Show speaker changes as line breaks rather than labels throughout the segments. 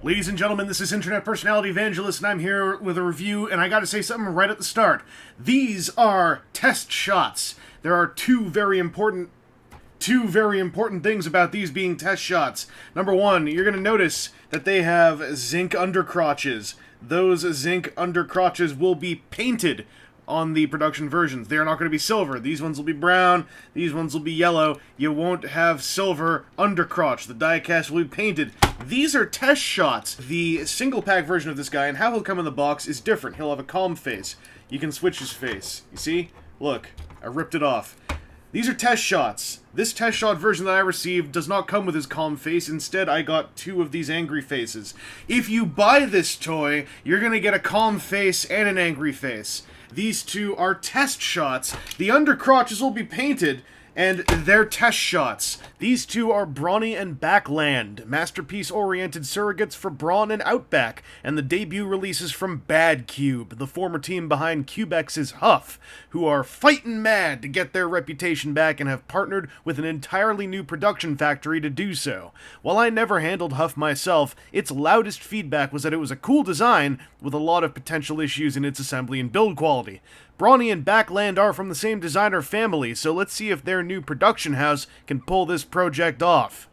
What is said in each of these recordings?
Ladies and gentlemen, this is Internet Personality Vangelus, and I'm here with a review, and I gotta say something right at the start. These are test shots. There are two very important things about these being test shots. Number one, you're gonna notice that they have zinc undercrotches. Those zinc undercrotches will be painted on the production versions. They are not going to be silver. These ones will be brown. These ones will be yellow. You won't have silver undercrotch. The diecast will be painted. These are test shots. The single pack version of this guy and how he'll come in the box is different. He'll have a calm face. You can switch his face. You see? Look, I ripped it off. These are test shots. This test shot version that I received does not come with his calm face. Instead, I got two of these angry faces. If you buy this toy, you're going to get a calm face and an angry face. These two are test shots. The undercrotches will be painted, and they're test shots. These two are Brawny and Backland, masterpiece-oriented surrogates for Brawn and Outback, and the debut releases from Badcube, the former team behind Cubex's Huff, who are fightin' mad to get their reputation back and have partnered with an entirely new production factory to do so. While I never handled Huff myself, its loudest feedback was that it was a cool design with a lot of potential issues in its assembly and build quality. Brawny and Backland are from the same designer family, so let's see if their new production house can pull this project off.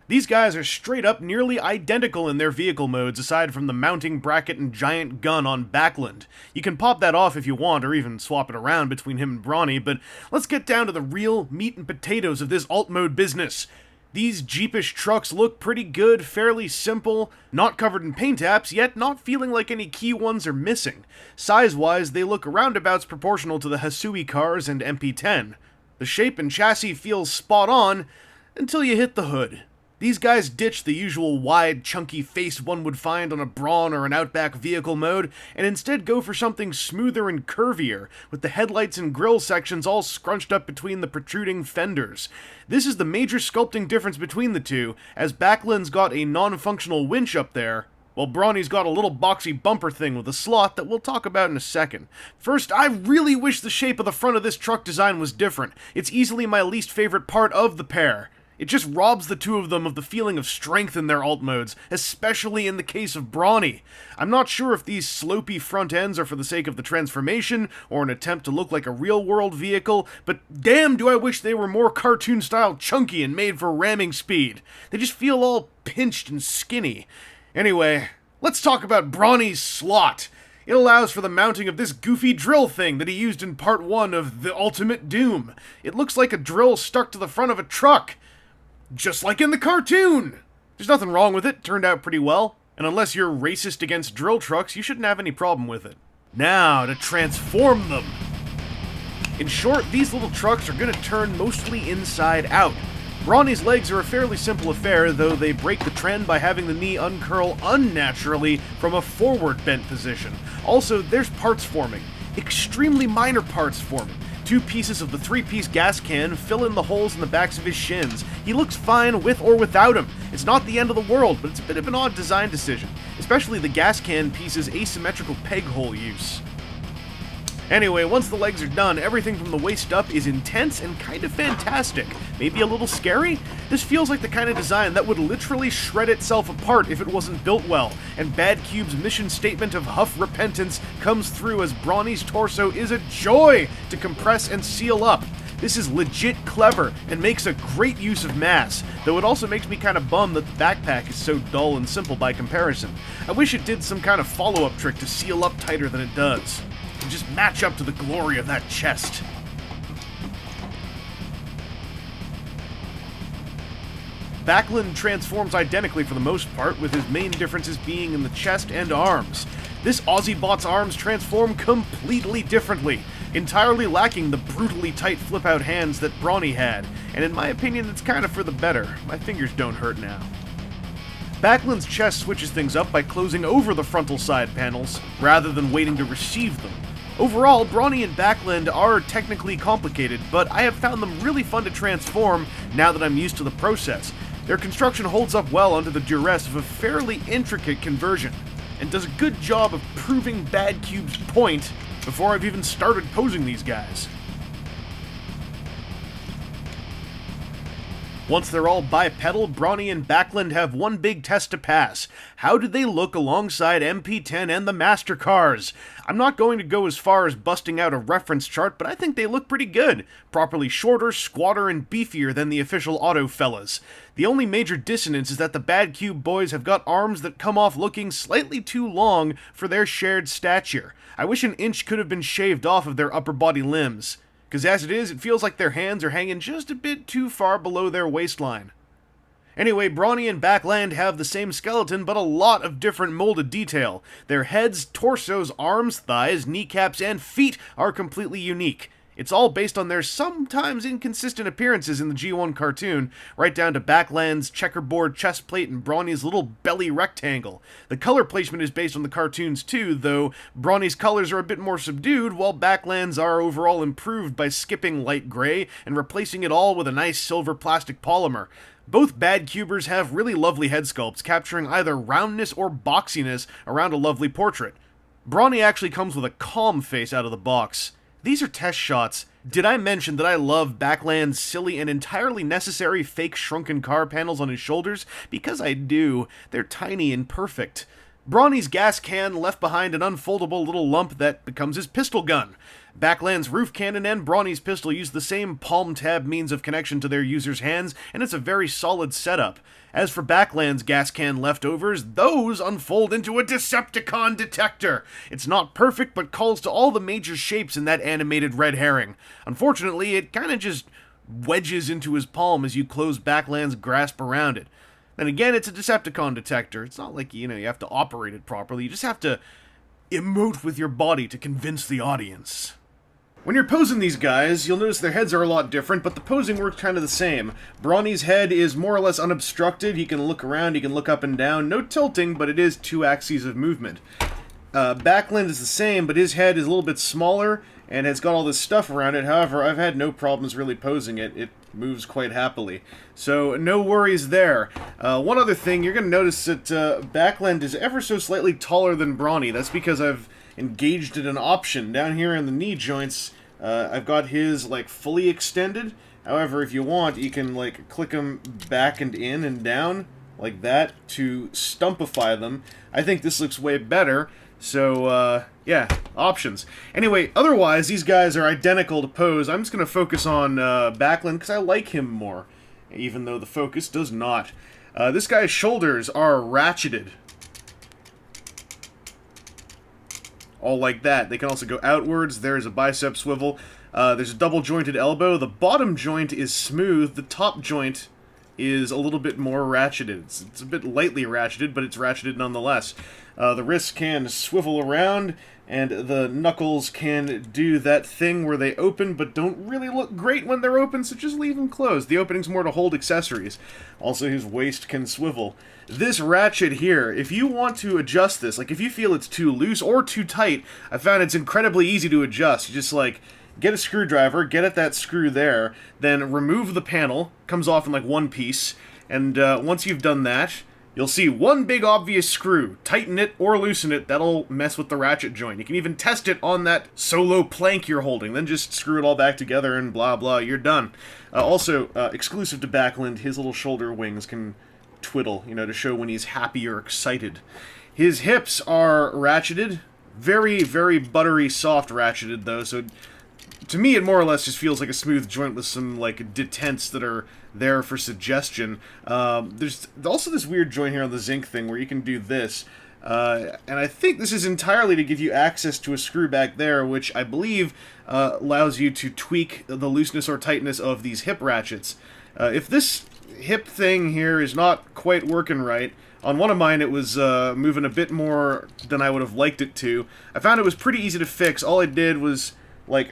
These guys are straight up nearly identical in their vehicle modes aside from the mounting bracket and giant gun on Backland. You can pop that off if you want, or even swap it around between him and Brawny, but let's get down to the real meat and potatoes of this alt mode business. These Jeepish trucks look pretty good, fairly simple, not covered in paint apps, yet not feeling like any key ones are missing. Size-wise, they look roundabouts proportional to the Hasui cars and MP10. The shape and chassis feels spot on, until you hit the hood. These guys ditch the usual wide, chunky face one would find on a Brawn or an Outback vehicle mode, and instead go for something smoother and curvier, with the headlights and grille sections all scrunched up between the protruding fenders. This is the major sculpting difference between the two, as Backland's got a non-functional winch up there, while Brawny's got a little boxy bumper thing with a slot that we'll talk about in a second. First, I really wish the shape of the front of this truck design was different. It's easily my least favorite part of the pair. It just robs the two of them of the feeling of strength in their alt modes, especially in the case of Brawny. I'm not sure if these slopey front ends are for the sake of the transformation, or an attempt to look like a real-world vehicle, but damn do I wish they were more cartoon-style chunky and made for ramming speed. They just feel all pinched and skinny. Anyway, let's talk about Brawny's slot. It allows for the mounting of this goofy drill thing that he used in part 1 of The Ultimate Doom. It looks like a drill stuck to the front of a truck. Just like in the cartoon! There's nothing wrong with it, turned out pretty well. And unless you're racist against drill trucks, you shouldn't have any problem with it. Now, to transform them! In short, these little trucks are gonna turn mostly inside out. Brawny's legs are a fairly simple affair, though they break the trend by having the knee uncurl unnaturally from a forward bent position. Also, there's parts forming. Extremely minor parts forming. 2 pieces of the 3-piece gas can fill in the holes in the backs of his shins. He looks fine with or without him. It's not the end of the world, but it's a bit of an odd design decision, especially the gas can piece's asymmetrical peg hole use. Anyway, once the legs are done, everything from the waist up is intense and kind of fantastic. Maybe a little scary? This feels like the kind of design that would literally shred itself apart if it wasn't built well, and Badcube's mission statement of Huff repentance comes through as Brawny's torso is a joy to compress and seal up. This is legit clever and makes a great use of mass, though it also makes me kind of bummed that the backpack is so dull and simple by comparison. I wish it did some kind of follow-up trick to seal up tighter than it does. And just match up to the glory of that chest. Backland transforms identically for the most part, with his main differences being in the chest and arms. This Aussiebot's arms transform completely differently, entirely lacking the brutally tight flip-out hands that Brawny had, and in my opinion it's kind of for the better. My fingers don't hurt now. Backland's chest switches things up by closing over the frontal side panels, rather than waiting to receive them. Overall, Brawny and Backland are technically complicated, but I have found them really fun to transform now that I'm used to the process. Their construction holds up well under the duress of a fairly intricate conversion, and does a good job of proving Badcube's point before I've even started posing these guys. Once they're all bipedal, Brawny and Backland have one big test to pass. How do they look alongside MP10 and the Master Cars? I'm not going to go as far as busting out a reference chart, but I think they look pretty good. Properly shorter, squatter, and beefier than the official auto fellas. The only major dissonance is that the Badcube boys have got arms that come off looking slightly too long for their shared stature. I wish an inch could have been shaved off of their upper body limbs. Because as it is, it feels like their hands are hanging just a bit too far below their waistline. Anyway, Brawny and Backland have the same skeleton, but a lot of different molded detail. Their heads, torsos, arms, thighs, kneecaps, and feet are completely unique. It's all based on their sometimes inconsistent appearances in the G1 cartoon, right down to Backland's checkerboard chest plate and Brawny's little belly rectangle. The color placement is based on the cartoons too, though Brawny's colors are a bit more subdued, while Backland's are overall improved by skipping light gray and replacing it all with a nice silver plastic polymer. Both Badcubers have really lovely head sculpts, capturing either roundness or boxiness around a lovely portrait. Brawny actually comes with a calm face out of the box. These are test shots. Did I mention that I love Backland's silly and entirely necessary fake shrunken car panels on his shoulders? Because I do. They're tiny and perfect. Brawny's gas can left behind an unfoldable little lump that becomes his pistol gun. Backland's roof cannon and Brawny's pistol use the same palm tab means of connection to their user's hands, and it's a very solid setup. As for Backland's gas can leftovers, those unfold into a Decepticon detector. It's not perfect, but calls to all the major shapes in that animated red herring. Unfortunately, it kinda just wedges into his palm as you close Backland's grasp around it. Then again, it's a Decepticon detector. It's not like, you have to operate it properly. You just have to emote with your body to convince the audience. When you're posing these guys, you'll notice their heads are a lot different, but the posing works kind of the same. Brawny's head is more or less unobstructed. He can look around, he can look up and down. No tilting, but it is two axes of movement. Backland is the same, but his head is a little bit smaller and has got all this stuff around it. However, I've had no problems really posing it. It moves quite happily. So, no worries there. One other thing, you're going to notice that Backland is ever so slightly taller than Brawny. That's because I've engaged in an option. Down here in the knee joints, I've got his, fully extended. However, if you want, you can, click them back and in and down, like that, to stumpify them. I think this looks way better. So, yeah, options. Anyway, otherwise, these guys are identical to pose. I'm just going to focus on Backland because I like him more, even though the focus does not. This guy's shoulders are ratcheted. All like that. They can also go outwards. There's a bicep swivel. There's a double-jointed elbow. The bottom joint is smooth. The top joint is a little bit more ratcheted. It's a bit lightly ratcheted, but it's ratcheted nonetheless. The wrists can swivel around, and the knuckles can do that thing where they open but don't really look great when they're open, so just leave them closed. The opening's more to hold accessories. Also, his waist can swivel. This ratchet here, if you want to adjust this, if you feel it's too loose or too tight, I found it's incredibly easy to adjust. You just, get a screwdriver, get at that screw there, then remove the panel, comes off in, one piece, and once you've done that, you'll see one big obvious screw. Tighten it or loosen it, that'll mess with the ratchet joint. You can even test it on that solo plank you're holding, then just screw it all back together and blah blah, you're done. Also, exclusive to Backland, his little shoulder wings can twiddle, to show when he's happy or excited. His hips are ratcheted, very, very buttery soft ratcheted though, so to me it more or less just feels like a smooth joint with some, detents that are there for suggestion. There's also this weird joint here on the zinc thing where you can do this. And I think this is entirely to give you access to a screw back there, which I believe allows you to tweak the looseness or tightness of these hip ratchets. If this hip thing here is not quite working right, on one of mine it was moving a bit more than I would have liked it to. I found it was pretty easy to fix. All I did was,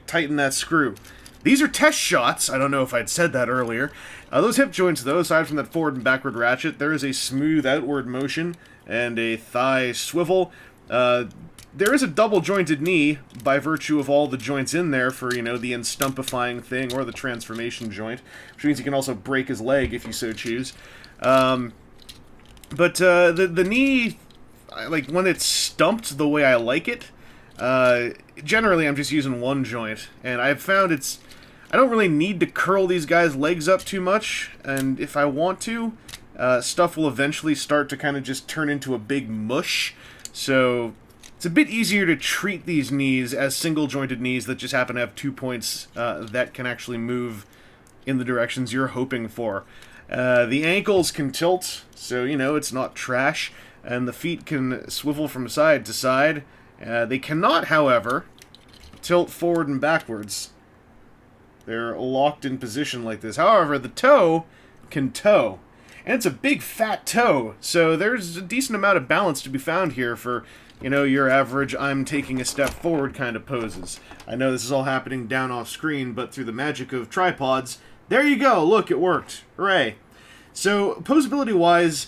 tighten that screw. These are test shots. I don't know if I'd said that earlier. Those hip joints, though, aside from that forward and backward ratchet, there is a smooth outward motion and a thigh swivel. There is a double-jointed knee by virtue of all the joints in there for, the unstumpifying thing or the transformation joint, which means you can also break his leg if you so choose. But the knee, when it's stumped the way I like it, generally I'm just using one joint, and I've found I don't really need to curl these guys' legs up too much, and if I want to, stuff will eventually start to kind of just turn into a big mush, so it's a bit easier to treat these knees as single-jointed knees that just happen to have 2 points that can actually move in the directions you're hoping for. The ankles can tilt, so, you know, it's not trash, and the feet can swivel from side to side. They cannot, however, tilt forward and backwards. They're locked in position like this. However, the toe can toe. And it's a big, fat toe, so there's a decent amount of balance to be found here for, you know, your average I'm taking a step forward kind of poses. I know this is all happening down off screen, but through the magic of tripods, there you go! Look, it worked. Hooray. So, posability-wise,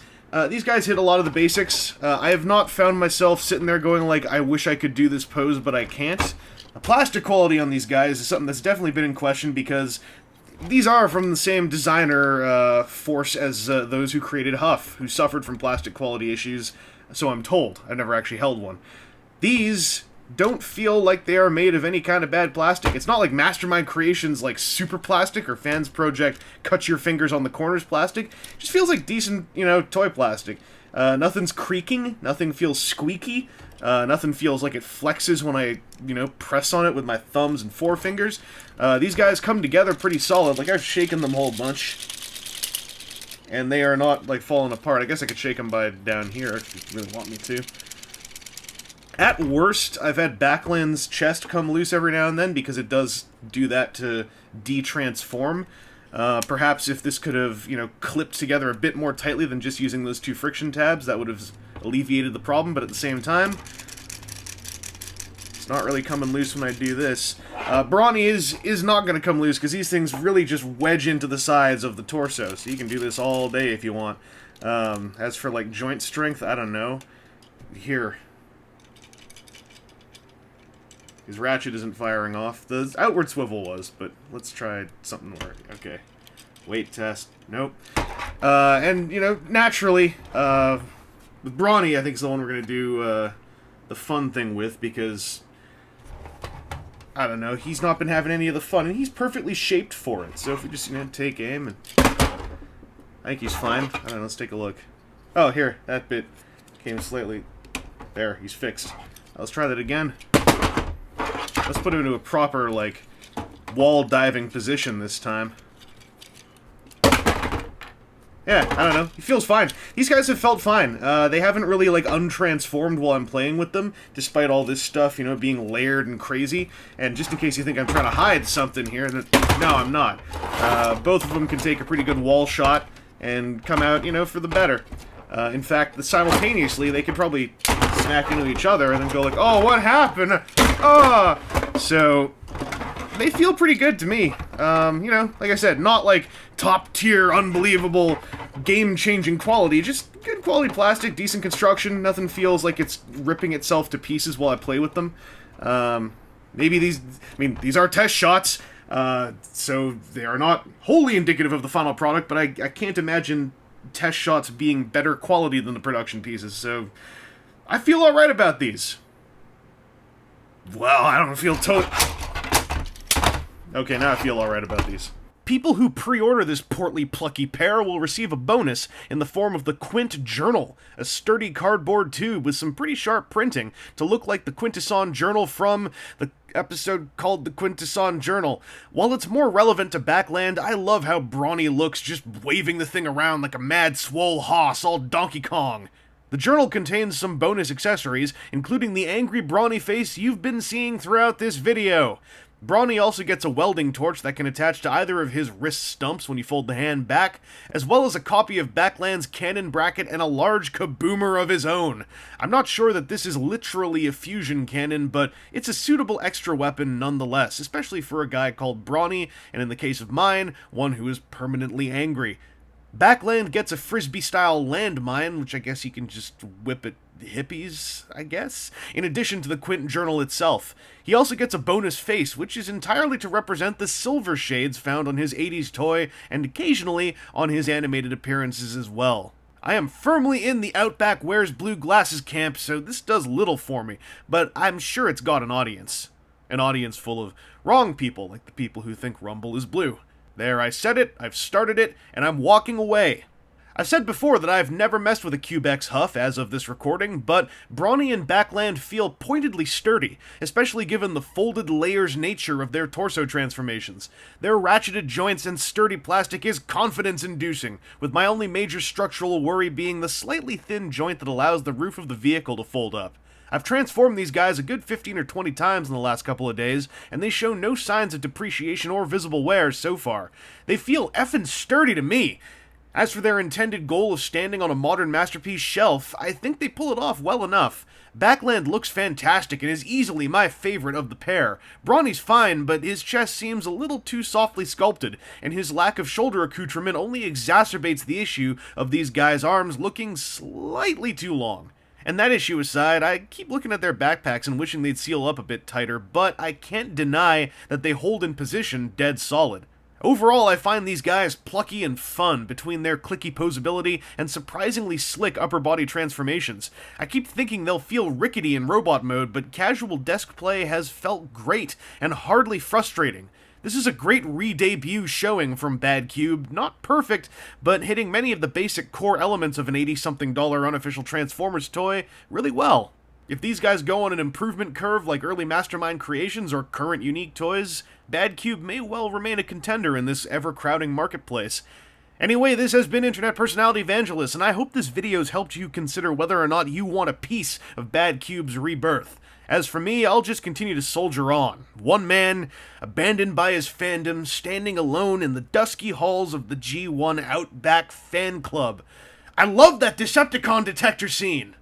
these guys hit a lot of the basics. I have not found myself sitting there going like, I wish I could do this pose, but I can't. The plastic quality on these guys is something that's definitely been in question because these are from the same designer force as those who created Huff, who suffered from plastic quality issues, so I'm told. I've never actually held one. These don't feel like they are made of any kind of bad plastic. It's not like Mastermind Creations like super plastic or Fans Project cut your fingers on the corners plastic. It just feels like decent, you know, toy plastic. Nothing's creaking, nothing feels squeaky, nothing feels like it flexes when I, you know, press on it with my thumbs and forefingers. These guys come together pretty solid. Like, I've shaken them a whole bunch, and they are not, like, falling apart. I guess I could shake them by down here if you really want me to. At worst, I've had Backland's chest come loose every now and then, because it does do that to de-transform. Perhaps if this could have, you know, clipped together a bit more tightly than just using those 2 friction tabs, that would have alleviated the problem, but at the same time, it's not really coming loose when I do this. Brawny is not going to come loose, because these things really just wedge into the sides of the torso, so you can do this all day if you want. As for, like, joint strength, I don't know. Here. His ratchet isn't firing off. The outward swivel was, but let's try something more. Okay. Weight test. Nope. And, you know, naturally, with Brawny, I think is the one we're going to do the fun thing with, because, I don't know, he's not been having any of the fun, and he's perfectly shaped for it. So if we just, you know, take aim, and I think he's fine. I don't know, let's take a look. Oh, here, that bit came slightly... There, he's fixed. Let's try that again. Let's put him into a proper, like, wall diving position this time. Yeah, I don't know. He feels fine. These guys have felt fine. They haven't really, like, untransformed while I'm playing with them, despite all this stuff, you know, being layered and crazy. And just in case you think I'm trying to hide something here, no, I'm not. Both of them can take a pretty good wall shot and come out, you know, for the better. In fact, simultaneously, they could probably smack into each other and then go like, oh, what happened? Ah! So, they feel pretty good to me. You know, like I said, not like top-tier, unbelievable, game-changing quality, just good quality plastic, decent construction, nothing feels like it's ripping itself to pieces while I play with them. Maybe these, I mean, these are test shots, so they are not wholly indicative of the final product, but I can't imagine test shots being better quality than the production pieces, so I feel alright about these. Well, I don't feel Okay, now I feel alright about these. People who pre-order this portly, plucky pair will receive a bonus in the form of the Quint Journal, a sturdy cardboard tube with some pretty sharp printing to look like the Quintesson Journal from the episode called the Quintesson Journal. While it's more relevant to Backland, I love how Brawny looks just waving the thing around like a mad swole hoss all Donkey Kong. The journal contains some bonus accessories, including the angry Brawny face you've been seeing throughout this video. Brawny also gets a welding torch that can attach to either of his wrist stumps when you fold the hand back, as well as a copy of Backland's cannon bracket and a large kaboomer of his own. I'm not sure that this is literally a fusion cannon, but it's a suitable extra weapon nonetheless, especially for a guy called Brawny, and in the case of mine, one who is permanently angry. Backland gets a frisbee-style landmine, which I guess you can just whip at hippies, I guess, in addition to the Quint Journal itself. He also gets a bonus face, which is entirely to represent the silver shades found on his 80s toy, and occasionally on his animated appearances as well. I am firmly in the Outback Wears Blue Glasses camp, so this does little for me, but I'm sure it's got an audience. An audience full of wrong people, like the people who think Rumble is blue. There, I said it, I've started it, and I'm walking away. I've said before that I've never messed with a CubeX Huff as of this recording, but Brawny and Backland feel pointedly sturdy, especially given the folded layers nature of their torso transformations. Their ratcheted joints and sturdy plastic is confidence-inducing, with my only major structural worry being the slightly thin joint that allows the roof of the vehicle to fold up. I've transformed these guys a good 15 or 20 times in the last couple of days, and they show no signs of depreciation or visible wear so far. They feel effing sturdy to me. As for their intended goal of standing on a modern masterpiece shelf, I think they pull it off well enough. Backland looks fantastic and is easily my favorite of the pair. Brawny's fine, but his chest seems a little too softly sculpted, and his lack of shoulder accoutrement only exacerbates the issue of these guys' arms looking slightly too long. And that issue aside, I keep looking at their backpacks and wishing they'd seal up a bit tighter, but I can't deny that they hold in position dead solid. Overall, I find these guys plucky and fun between their clicky Poseability and surprisingly slick upper body transformations. I keep thinking they'll feel rickety in robot mode, but casual desk play has felt great and hardly frustrating. This is a great re-debut showing from Badcube, not perfect, but hitting many of the basic core elements of an $80-something unofficial Transformers toy really well. If these guys go on an improvement curve like early Mastermind creations or current unique toys, Badcube may well remain a contender in this ever-crowding marketplace. Anyway, this has been Internet Personality Vangelus, and I hope this video's helped you consider whether or not you want a piece of Badcube's rebirth. As for me, I'll just continue to soldier on. One man, abandoned by his fandom, standing alone in the dusky halls of the G1 Outback fan club. I love that Decepticon detector scene!